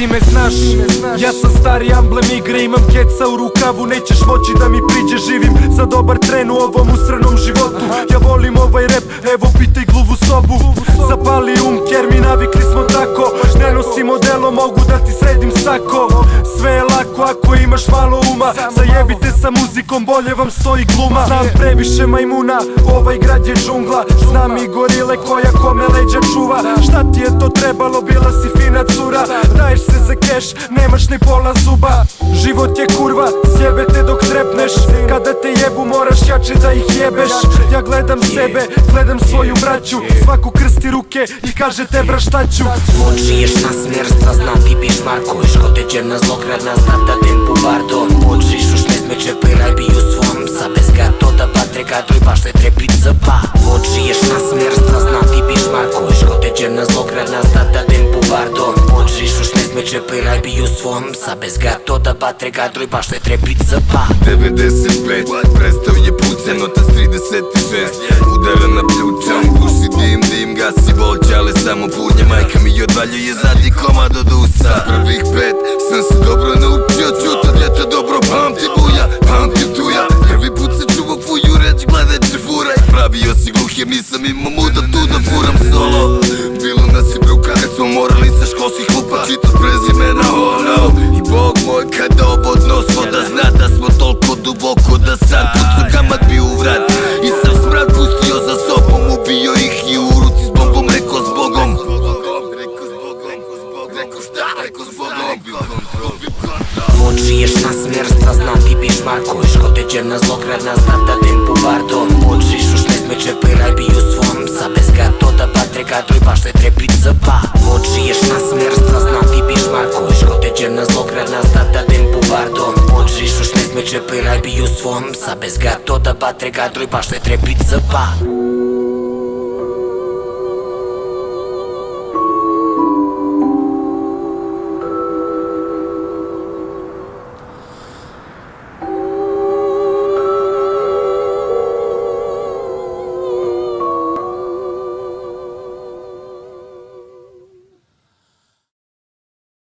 Ti me znaš, ja sam stari amblem igre, imam keca u rukavu, nećeš moći da mi priđe, živim za dobar tren u ovom usranom životu. Ja volim ovaj rap, evo pitaj gluvu sobu. Zapali ker mi navikli smo tako, ne nosim odelo, mogu da ti sredim sako. Sve je lako ako imaš malo uma, zajebite sa muzikom, bolje vam stoji gluma. Znam previše majmuna, ovaj grad je džungla, znam i gorile koja kome leđa čuva. Šta ti je to trebalo, bila si fina cura, daješ se za keš, nemaš ni pola zuba. Život je kurva, sjebe te dok trepneš, kada te jebu moraš jače da ih jebeš. Ja gledam sebe, gledam svoju braću, svaku krsti ruke i kaže te bra šta ću. Počiješ na smjerstva, znam ti biš Marko, škoteđer na zlokradna, znam da tempu pardon. Počiješ už ne smeće piraj bi u svom, sa bez gato da batre kadroj baš te trebi cpa. Počiješ na smjerstva, znam ti biš Marko, škoteđer na zlokradna, znam da tempu pardon. Počiješ už ne smeće piraj bi u svom, sa bez gato da batre kadroj baš te trebi cpa. 95, prestao je pucem, notas 36, udara na pljučom, puši dim, gasi volća, ali samo punje, majka mi odvaljuje zadnji komad od usa. Prvih 5 sam se dobro naučio, čuto djeta dobro pamti buja, pamtim tuja. Prvi put se čuvo fuju reč, gledajući furaj, pravio si gluh jer nisam imao muda tu da furam solo. Bilo nas je bruka kad smo morali sa školskih klupa čitat prezimena, oh no. I Bog moj kada obodno svoda zna da smo toliko duboko da sad pucu kamat bi u vrat. I sam smrad pustio za sobom, ubio ih i u ruci s bombom, rekao s Bogom. Rekao s Bogom. Počiješ na smjerstva, znam ti biš Marko, škoteđer na zlokradna, znam da tempu pardon. Počiješ už ne smeće piraj bi u svom, sa bez gato da batre kadroj baš te trebi cpa. Počiješ na smjerstva, znam ti biš Marko, škoteđer na zlokradna, znam da tempu pardon. Počiješ už ne smeće piraj bi u svom, sa bez gato da batre kadroj baš te trebi cpa.